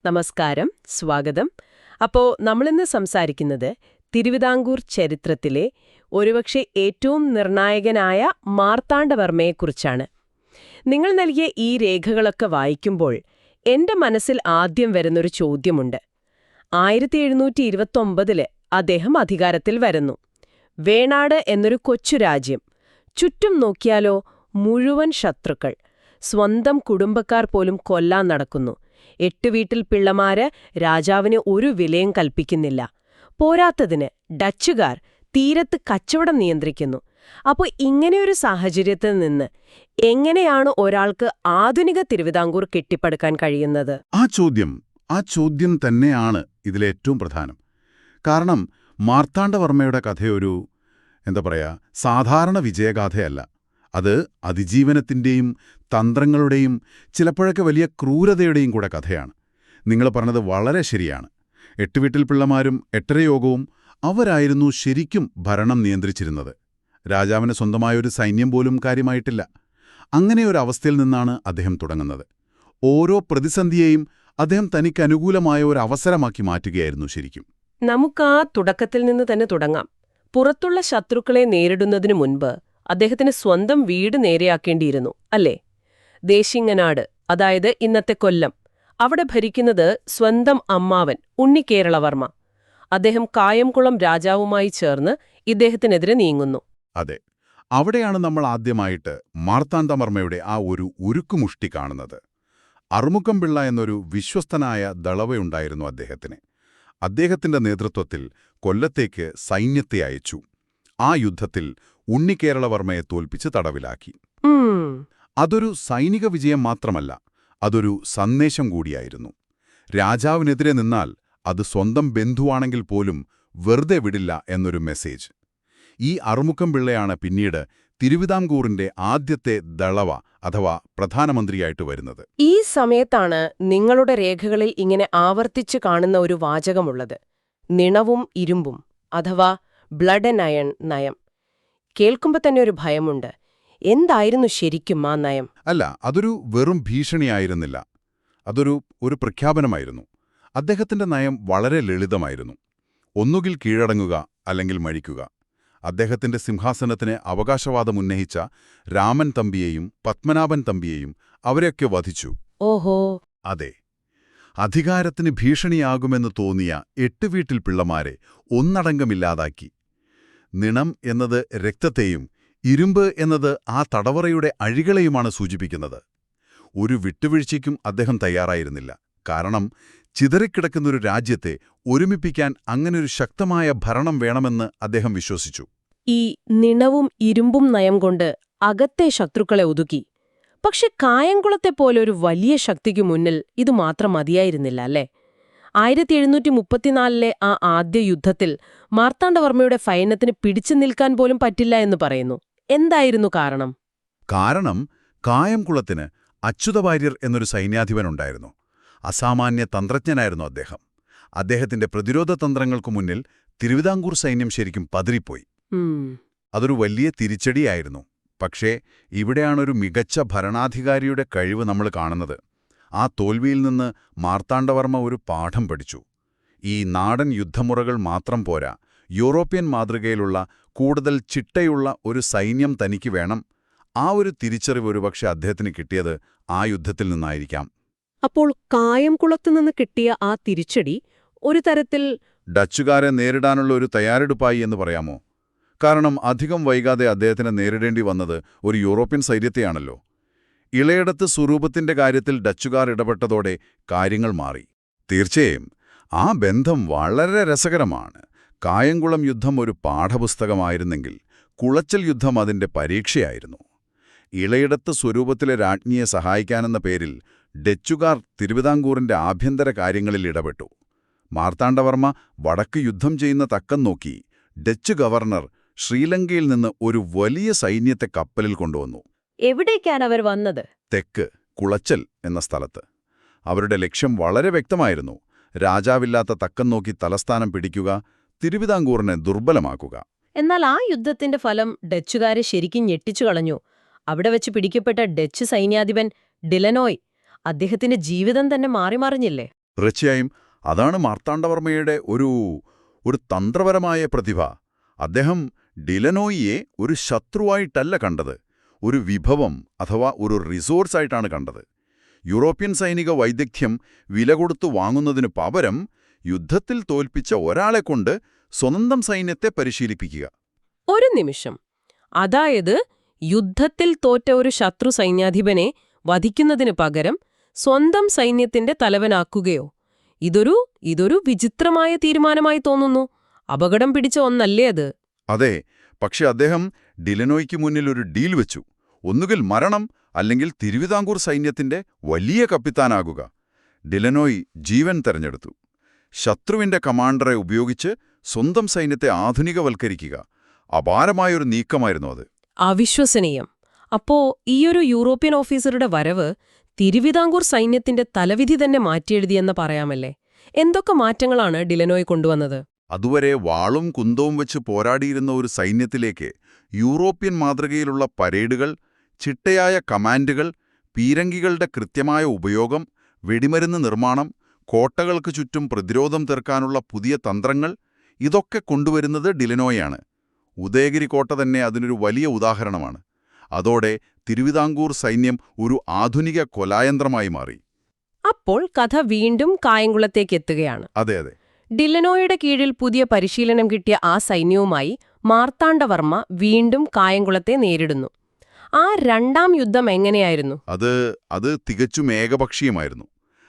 നമസ്കാരം, സ്വാഗതം. നമ്മളിന്ന് സംസാരിക്കുന്നത് തിരുവിതാംകൂർ ചരിത്രത്തിലെ ഒരുപക്ഷെ ഏറ്റവും നിർണായകനായ മാർത്താണ്ഡവർമ്മയെക്കുറിച്ചാണ്. നിങ്ങൾ നൽകിയ ഈ രേഖകളൊക്കെ വായിക്കുമ്പോൾ എന്റെ മനസ്സിൽ ആദ്യം വരുന്നൊരു ചോദ്യമുണ്ട്. 1729 അദ്ദേഹം അധികാരത്തിൽ വരുന്നു. വേണാട് എന്നൊരു കൊച്ചു രാജ്യം. ചുറ്റും നോക്കിയാലോ മുഴുവൻ ശത്രുക്കൾ. സ്വന്തം കുടുംബക്കാർ പോലും കൊല്ലാൻ നടക്കുന്നു. 8 വീട്ടിൽ പിള്ളമാര് രാജാവിന് ഒരു വിലയും കൽപ്പിക്കുന്നില്ല. പോരാത്തതിന് ഡച്ചുകാർ തീരത്ത് കച്ചവടം നിയന്ത്രിക്കുന്നു. അപ്പോൾ ഇങ്ങനെയൊരു സാഹചര്യത്തിൽ നിന്ന് എങ്ങനെയാണ് ഒരാൾക്ക് ആധുനിക തിരുവിതാംകൂർ കെട്ടിപ്പടുക്കാൻ കഴിയുന്നത്? ആ ചോദ്യം തന്നെയാണ് ഇതിലേറ്റവും പ്രധാനം. കാരണം മാർത്താണ്ഡവർമ്മയുടെ കഥയൊരു സാധാരണ വിജയഗാഥയല്ല. അത് അതിജീവനത്തിന്റെയും തന്ത്രങ്ങളുടെയും ചിലപ്പോഴൊക്കെ വലിയ ക്രൂരതയുടെയും കൂടെ കഥയാണ്. നിങ്ങൾ പറഞ്ഞത് വളരെ ശരിയാണ്. 8 വീട്ടിൽ പിള്ളമാരും 8 യോഗവും അവരായിരുന്നു ശരിക്കും ഭരണം നിയന്ത്രിച്ചിരുന്നത്. രാജാവിന് സ്വന്തമായൊരു സൈന്യം പോലും കാര്യമായിട്ടില്ല. അങ്ങനെയൊരവസ്ഥയിൽ നിന്നാണ് അദ്ദേഹം തുടങ്ങുന്നത്. ഓരോ പ്രതിസന്ധിയെയും അദ്ദേഹം തനിക്കനുകൂലമായ ഒരു അവസരമാക്കി മാറ്റുകയായിരുന്നു ശരിക്കും. നമുക്ക് ആ തുടക്കത്തിൽ നിന്ന് തന്നെ തുടങ്ങാം. പുറത്തുള്ള ശത്രുക്കളെ നേരിടുന്നതിനു മുൻപ് അദ്ദേഹത്തിന് സ്വന്തം വീട് നേരെയാക്കേണ്ടിയിരുന്നു, അല്ലേ? ദേശിങ്ങനാട്, അതായത് ഇന്നത്തെ കൊല്ലം. അവിടെ ഭരിക്കുന്നത് സ്വന്തം അമ്മാവൻ ഉണ്ണിക്കേരളവർമ്മ. അദ്ദേഹം കായംകുളം രാജാവുമായി ചേർന്ന് ഇദ്ദേഹത്തിനെതിരെ നീങ്ങുന്നു. അതെ, അവിടെയാണ് നമ്മൾ ആദ്യമായിട്ട് മാർത്താണ്ഡവർമ്മയുടെ ആ ഒരു ഉരുക്കുമുഷ്ടി കാണുന്നത്. അറുമുഖംപിള്ള എന്നൊരു വിശ്വസ്തനായ ദളവയുണ്ടായിരുന്നു അദ്ദേഹത്തിന്. അദ്ദേഹത്തിന്റെ നേതൃത്വത്തിൽ കൊല്ലത്തേക്ക് സൈന്യത്തെ അയച്ചു. ആ യുദ്ധത്തിൽ ഉണ്ണിക്കേരളവർമ്മയെ തോൽപ്പിച്ച് തടവിലാക്കി. അതൊരു സൈനിക വിജയം മാത്രമല്ല, അതൊരു സന്ദേശം കൂടിയായിരുന്നു. രാജാവിനെതിരെ നിന്നാൽ അത് സ്വന്തം ബന്ധുവാണെങ്കിൽ പോലും വെറുതെ വിടില്ല എന്നൊരു മെസ്സേജ്. ഈ അറുമുഖംപിള്ളയാണ് പിന്നീട് തിരുവിതാംകൂറിന്റെ ആദ്യത്തെ ദളവ അഥവാ പ്രധാനമന്ത്രിയായിട്ട് വരുന്നത്. ഈ സമയത്താണ് നിങ്ങളുടെ രേഖകളിൽ ഇങ്ങനെ ആവർത്തിച്ചു കാണുന്ന ഒരു വാചകമുള്ളത്: നിണവും ഇരുമ്പും, അഥവാ ബ്ലഡ് ആൻഡ് അയൺ നയം. കേൾക്കുമ്പോൾ തന്നെ ഒരു ഭയമുണ്ട്. എന്തായിരുന്നു ശരിക്കും ആ നയം? അല്ല, അതൊരു വെറും ഭീഷണിയായിരുന്നില്ല. അതൊരു പ്രഖ്യാപനമായിരുന്നു. അദ്ദേഹത്തിന്റെ നയം വളരെ ലളിതമായിരുന്നു. ഒന്നുകിൽ കീഴടങ്ങുക, അല്ലെങ്കിൽ മഴിക്കുക. അദ്ദേഹത്തിന്റെ സിംഹാസനത്തിന് അവകാശവാദമുന്നയിച്ച രാമൻ തമ്പിയെയും പത്മനാഭൻ തമ്പിയെയും അവരെയൊക്കെ വധിച്ചു. ഓഹോ, അതെ, അധികാരത്തിന് ഭീഷണിയാകുമെന്ന് തോന്നിയ 8 വീട്ടിൽ പിള്ളമാരെ ഒന്നടങ്കമില്ലാതാക്കി. നിണം എന്നത് രക്തത്തെയും ഇരുമ്പ് എന്നത് ആ തടവറയുടെ അഴികളെയുമാണ് സൂചിപ്പിക്കുന്നത്. ഒരു വിട്ടുവീഴ്ചയ്ക്കും അദ്ദേഹം തയ്യാറായിരുന്നില്ല. കാരണം ചിതറിക്കിടക്കുന്നൊരു രാജ്യത്തെ ഒരുമിപ്പിക്കാൻ അങ്ങനൊരു ശക്തമായ ഭരണം വേണമെന്ന് അദ്ദേഹം വിശ്വസിച്ചു. ഈ നിണവും ഇരുമ്പും നയം കൊണ്ട് അകത്തെ ശത്രുക്കളെ ഒതുക്കി. പക്ഷെ കായംകുളത്തെപ്പോലൊരു വലിയ ശക്തിക്കു മുന്നിൽ ഇത് മാത്രം മതിയായിരുന്നില്ല, അല്ലേ? 1734 ആ ആദ്യ യുദ്ധത്തിൽ മാർത്താണ്ഡവർമ്മയുടെ സൈന്യത്തിന് പിടിച്ചു നിൽക്കാൻ പോലും പറ്റില്ല എന്ന് പറയുന്നു. എന്തായിരുന്നു കാരണം? കാരണം കായംകുളത്തിന് അച്യുതവാര്യർ എന്നൊരു സൈന്യാധിപനുണ്ടായിരുന്നു. അസാമാന്യ തന്ത്രജ്ഞനായിരുന്നു അദ്ദേഹം. അദ്ദേഹത്തിന്റെ പ്രതിരോധ തന്ത്രങ്ങൾക്കു മുന്നിൽ തിരുവിതാംകൂർ സൈന്യം ശരിക്കും പതറിപ്പോയി. അതൊരു വലിയ തിരിച്ചടിയായിരുന്നു. പക്ഷേ ഇവിടെയാണൊരു മികച്ച ഭരണാധികാരിയുടെ കഴിവ് നമ്മൾ കാണുന്നത്. ആ തോൽവിയിൽ നിന്ന് മാർത്താണ്ഡവർമ്മ ഒരു പാഠം പഠിച്ചു. ഈ നാടൻ യുദ്ധമുറകൾ മാത്രം പോരാ, യൂറോപ്യൻ മാതൃകയിലുള്ള കൂടുതൽ ചിട്ടയുള്ള ഒരു സൈന്യം തനിക്ക് വേണം. ആ ഒരു തിരിച്ചറിവ് ഒരുപക്ഷെ അദ്ദേഹത്തിന് കിട്ടിയത് ആ യുദ്ധത്തിൽ നിന്നായിരിക്കാം. അപ്പോൾ കായംകുളത്തുനിന്ന് കിട്ടിയ ആ തിരിച്ചടി ഒരു തരത്തിൽ ഡച്ചുകാരെ നേരിടാനുള്ള ഒരു തയ്യാറെടുപ്പായി എന്ന് പറയാമോ? കാരണം അധികം വൈകാതെ അദ്ദേഹത്തിന് നേരിടേണ്ടി വന്നത് ഒരു യൂറോപ്യൻ സൈന്യത്തെയാണല്ലോ. ഇളയടത്ത് സ്വരൂപത്തിന്റെ കാര്യത്തിൽ ഡച്ചുകാർ ഇടപെട്ടതോടെ കാര്യങ്ങൾ മാറി. തീർച്ചയായും ആ ബന്ധം വളരെ രസകരമാണ്. കായംകുളം യുദ്ധം ഒരു പാഠപുസ്തകമായിരുന്നെങ്കിൽ കുളച്ചൽ യുദ്ധം അതിന്റെ പരീക്ഷയായിരുന്നു. ഇളയിടത്ത് സ്വരൂപത്തിലെ രാജ്ഞിയെ സഹായിക്കാനെന്ന പേരിൽ ഡച്ചുകാർ തിരുവിതാംകൂറിന്റെ ആഭ്യന്തര കാര്യങ്ങളിൽ ഇടപെട്ടു. മാർത്താണ്ഡവർമ്മ വടക്ക് യുദ്ധം ചെയ്യുന്ന തക്കം നോക്കി ഡച്ച് ഗവർണർ ശ്രീലങ്കയിൽ നിന്ന് ഒരു വലിയ സൈന്യത്തെ കപ്പലിൽ കൊണ്ടുവന്നു. എവിടേക്കാണ് അവർ വന്നത്? തെക്ക് കുളച്ചൽ എന്ന സ്ഥലത്ത്. അവരുടെ ലക്ഷ്യം വളരെ വ്യക്തമായിരുന്നു. രാജാവില്ലാത്ത തക്കം നോക്കി തലസ്ഥാനം പിടിക്കുക, തിരുവിതാംകൂറിനെ ദുർബലമാക്കുക. എന്നാൽ ആ യുദ്ധത്തിന്റെ ഫലം ഡച്ചുകാരെ ശരിക്കും ഞെട്ടിച്ചു കളഞ്ഞു. അവിടെ വെച്ച് പിടിക്കപ്പെട്ട ഡച്ച് സൈന്യാധിപൻ ഡിലനോയ്, അദ്ദേഹത്തിന്റെ ജീവിതം തന്നെ മാറിമറിഞ്ഞില്ലേ? തീർച്ചയായും അതാണ് മാർത്താണ്ഡവർമ്മയുടെ ഒരു തന്ത്രപരമായ പ്രതിഭ. അദ്ദേഹം ഡിലനോയിയെ ഒരു ശത്രുവായിട്ടല്ല കണ്ടത്, ഒരു വിഭവം അഥവാ ഒരു റിസോഴ്സായിട്ടാണ് കണ്ടത്. യൂറോപ്യൻ സൈനിക വൈദഗ്ധ്യം വില കൊടുത്തു വാങ്ങുന്നതിനു പകരം യുദ്ധത്തിൽ തോൽപ്പിച്ച ഒരാളെക്കൊണ്ട് സ്വന്തം സൈന്യത്തെ പരിശീലിപ്പിക്കുക. ഒരു നിമിഷം, അതായത് യുദ്ധത്തിൽ തോറ്റ ഒരു ശത്രു സൈന്യാധിപനെ വധിക്കുന്നതിനു പകരം സ്വന്തം സൈന്യത്തിന്റെ തലവനാക്കുകയോ? ഇതൊരു വിചിത്രമായ തീരുമാനമായി തോന്നുന്നു. അപകടം പിടിച്ച ഒന്നല്ലേ അത്? അതെ, പക്ഷെ അദ്ദേഹം ഡിലനോയ്ക്ക് മുന്നിൽ ഒരു ഡീൽ വെച്ചു. ഒന്നുകിൽ മരണം, അല്ലെങ്കിൽ തിരുവിതാംകൂർ സൈന്യത്തിന്റെ വലിയ കപ്പിത്താനാകുക. ഡിലനോയ് ജീവൻ തെരഞ്ഞെടുത്തു. ശത്രുവിന്റെ കമാൻഡറെ ഉപയോഗിച്ച് സ്വന്തം സൈന്യത്തെ ആധുനികവൽക്കരിക്കുക. അപാരമായൊരു നീക്കമായിരുന്നു അത്. അവിശ്വസനീയം. അപ്പോ ഈയൊരു യൂറോപ്യൻ ഓഫീസറുടെ വരവ് തിരുവിതാംകൂർ സൈന്യത്തിന്റെ തലവിധി തന്നെ മാറ്റിയെഴുതിയെന്ന് പറയാമല്ലേ? എന്തൊക്കെ മാറ്റങ്ങളാണ് ഡിലനോയ് കൊണ്ടുവന്നത്? അതുവരെ വാളും കുന്തവും വെച്ച് പോരാടിയിരുന്ന ഒരു സൈന്യത്തിലേക്ക് യൂറോപ്യൻ മാതൃകയിലുള്ള പരേഡുകൾ, ചിട്ടയായ കമാൻഡുകൾ, പീരങ്കികളുടെ കൃത്യമായ ഉപയോഗം, വെടിമരുന്ന് നിർമ്മാണം, കോട്ടകൾക്ക് ചുറ്റും പ്രതിരോധം തീർക്കാനുള്ള പുതിയ തന്ത്രങ്ങൾ, ഇതൊക്കെ കൊണ്ടുവരുന്നത് ഡിലനോയാണ്. ഉദയഗിരി കോട്ട തന്നെ അതിനൊരു വലിയ ഉദാഹരണമാണ്. അതോടെ തിരുവിതാംകൂർ സൈന്യം ഒരു ആധുനിക കൊലായന്ത്രമായി മാറി. അപ്പോൾ കഥ വീണ്ടും കായംകുളത്തേക്കെത്തുകയാണ്. അതെ അതെ. ഡിലനോയുടെ കീഴിൽ പുതിയ പരിശീലനം കിട്ടിയ ആ സൈന്യവുമായി മാർത്താണ്ഡവർമ്മ വീണ്ടും കായംകുളത്തെ നേരിടുന്നു. ആ രണ്ടാം യുദ്ധം എങ്ങനെയായിരുന്നു? അത് തികച്ചും ഏകപക്ഷീയമായിരുന്നു.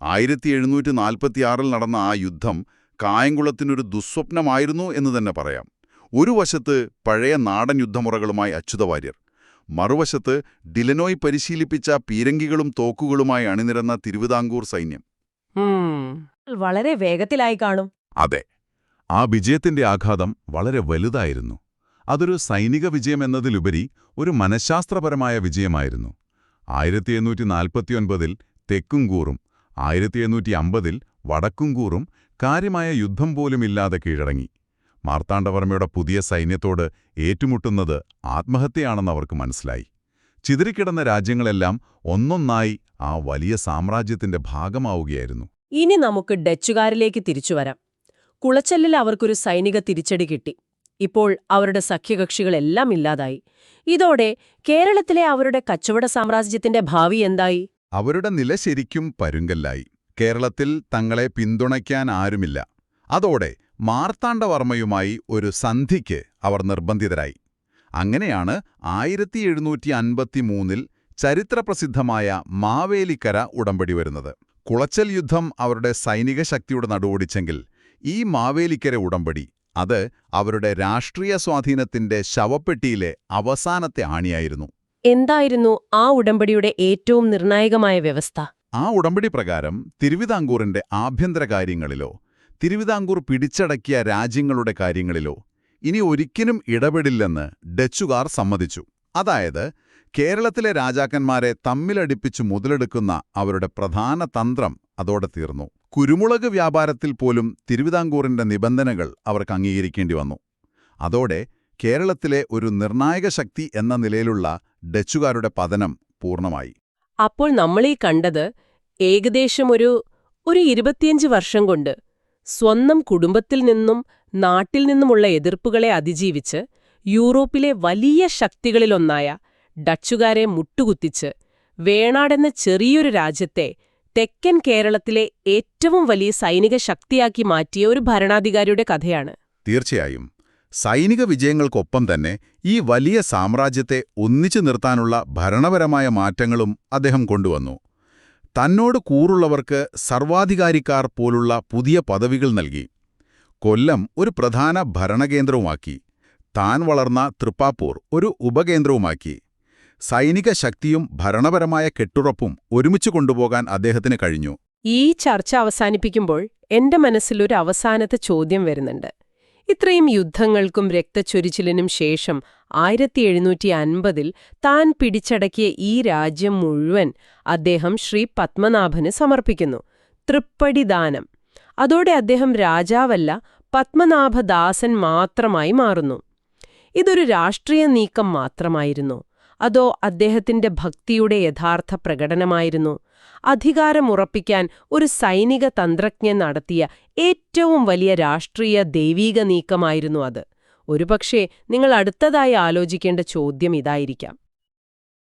1746 നടന്ന ആ യുദ്ധം കായംകുളത്തിനൊരു ദുസ്വപ്നമായിരുന്നു എന്ന് തന്നെ പറയാം. ഒരു വശത്ത് പഴയ നാടൻ യുദ്ധമുറകളുമായി അച്യുതവാര്യർ, മറുവശത്ത് ഡിലനോയ് പരിശീലിപ്പിച്ച പീരങ്കികളും തോക്കുകളുമായി അണിനിരന്ന തിരുവിതാംകൂർ സൈന്യം. വളരെ വേഗത്തിലായി കാണും. അതെ, ആ വിജയത്തിന്റെ ആഘാതം വളരെ വലുതായിരുന്നു. അതൊരു സൈനിക വിജയമെന്നതിലുപരി ഒരു മനഃശാസ്ത്രപരമായ വിജയമായിരുന്നു. 1849 തെക്കുംകൂറും 1850 വടക്കുംകൂറും കാര്യമായ യുദ്ധം പോലുമില്ലാതെ കീഴടങ്ങി. മാർത്താണ്ഡവർമ്മയുടെ പുതിയ സൈന്യത്തോട് ഏറ്റുമുട്ടുന്നത് ആത്മഹത്യയാണെന്നവർക്ക് മനസ്സിലായി. ചിതറിക്കിടന്ന രാജ്യങ്ങളെല്ലാം ഒന്നൊന്നായി ആ വലിയ സാമ്രാജ്യത്തിന്റെ ഭാഗമാവുകയായിരുന്നു. ഇനി നമുക്ക് ഡച്ചുകാരിലേക്ക് തിരിച്ചുവരാം. കുളച്ചലിൽ അവർക്കൊരു സൈനിക തിരിച്ചടി കിട്ടി. ഇപ്പോൾ അവരുടെ സഖ്യകക്ഷികളെല്ലാം ഇല്ലാതായി. ഇതോടെ കേരളത്തിലെ അവരുടെ കച്ചവട സാമ്രാജ്യത്തിന്റെ ഭാവി എന്തായി? അവരുടെ നില ശരിക്കും പരുങ്കല്ലായി. കേരളത്തിൽ തങ്ങളെ പിന്തുണയ്ക്കാൻ ആരുമില്ല. അതോടെ മാർത്താണ്ഡവർമ്മയുമായി ഒരു സന്ധിക്ക് അവർ നിർബന്ധിതരായി. അങ്ങനെയാണ് 1753 ചരിത്രപ്രസിദ്ധമായ മാവേലിക്കര ഉടമ്പടി വരുന്നത്. കുളച്ചൽ യുദ്ധം അവരുടെ സൈനിക ശക്തിയുടെ നടുവൊടിച്ചെങ്കിൽ ഈ മാവേലിക്കര ഉടമ്പടി അത് അവരുടെ രാഷ്ട്രീയ സ്വാധീനത്തിന്റെ ശവപ്പെട്ടിയിലെ അവസാനത്തെ ആണിയായിരുന്നു. എന്തായിരുന്നു ആ ഉടമ്പടിയുടെ ഏറ്റവും നിർണായകമായ വ്യവസ്ഥ? ആ ഉടമ്പടി പ്രകാരം തിരുവിതാംകൂറിന്റെ ആഭ്യന്തര കാര്യങ്ങളിലോ തിരുവിതാംകൂർ പിടിച്ചടക്കിയ രാജ്യങ്ങളുടെ കാര്യങ്ങളിലോ ഇനി ഒരിക്കലും ഇടപെടില്ലെന്ന് ഡച്ചുകാർ സമ്മതിച്ചു. അതായത് കേരളത്തിലെ രാജാക്കന്മാരെ തമ്മിലടിപ്പിച്ചു മുതലെടുക്കുന്ന അവരുടെ പ്രധാന തന്ത്രം അതോടെ തീർന്നു. കുരുമുളക് വ്യാപാരത്തിൽ പോലും തിരുവിതാംകൂറിന്റെ നിബന്ധനകൾ അവർക്ക് അംഗീകരിക്കേണ്ടി വന്നു. അതോടെ കേരളത്തിലെ ഒരു നിർണായക ശക്തി എന്ന നിലയിലുള്ള ഡച്ചുകാരുടെ പതനം പൂർണ്ണമായി. അപ്പോൾ നമ്മളീ കണ്ടത് ഏകദേശം ഒരു 25 വർഷം കൊണ്ട് സ്വന്തം കുടുംബത്തിൽ നിന്നും നാട്ടിൽ നിന്നുമുള്ള എതിർപ്പുകളെ അതിജീവിച്ച് യൂറോപ്പിലെ വലിയ ശക്തികളിലൊന്നായ ഡച്ചുകാരെ മുട്ടുകുത്തിച്ച് വേണാടെന്ന ചെറിയൊരു രാജ്യത്തെ തെക്കൻ കേരളത്തിലെ ഏറ്റവും വലിയ സൈനിക ശക്തിയാക്കി മാറ്റിയ ഒരു ഭരണാധികാരിയുടെ കഥയാണ്. തീർച്ചയായും സൈനിക വിജയങ്ങൾക്കൊപ്പം തന്നെ ഈ വലിയ സാമ്രാജ്യത്തെ ഒന്നിച്ചു നിർത്താനുള്ള ഭരണപരമായ മാറ്റങ്ങളും അദ്ദേഹം കൊണ്ടുവന്നു. തന്നോട് കൂറുള്ളവർക്ക് സർവാധികാരിക്കാർ പോലുള്ള പുതിയ പദവികൾ നൽകി. കൊല്ലം ഒരു പ്രധാന ഭരണകേന്ദ്രവുമാക്കി. താൻ വളർന്ന തൃപ്പാപ്പൂർ ഒരു ഉപകേന്ദ്രവുമാക്കി. സൈനിക ശക്തിയും ഭരണപരമായ കെട്ടുറപ്പും ഒരുമിച്ചു കൊണ്ടുപോകാൻ അദ്ദേഹത്തിന് കഴിഞ്ഞു. ഈ ചർച്ച അവസാനിപ്പിക്കുമ്പോൾ എന്റെ മനസ്സിലൊരു അവസാനത്തെ ചോദ്യം വരുന്നുണ്ട്. ഇത്രയും യുദ്ധങ്ങൾക്കും രക്തച്ചൊരിച്ചിലിനും ശേഷം 1750 താൻ പിടിച്ചടക്കിയ ഈ രാജ്യം മുഴുവൻ അദ്ദേഹം ശ്രീ പത്മനാഭന് സമർപ്പിക്കുന്നു. തൃപ്പടിദാനം. അതോടെ അദ്ദേഹം രാജാവല്ല, പത്മനാഭദാസൻ മാത്രമായി മാറുന്നു. ഇതൊരു രാഷ്ട്രീയ നീക്കം മാത്രമായിരുന്നോ? അതോ അദ്ദേഹത്തിന്റെ ഭക്തിയുടെ യഥാർത്ഥ പ്രകടനമായിരുന്നു? അധികാരമുറപ്പിക്കാൻ ഒരു സൈനിക തന്ത്രജ്ഞൻ നടത്തിയ ഏറ്റവും വലിയ രാഷ്ട്രീയ ദൈവീക നീക്കമായിരുന്നു അത്. ഒരുപക്ഷേ നിങ്ങൾ അടുത്തതായി ആലോചിക്കേണ്ട ചോദ്യം ഇതായിരിക്കാം.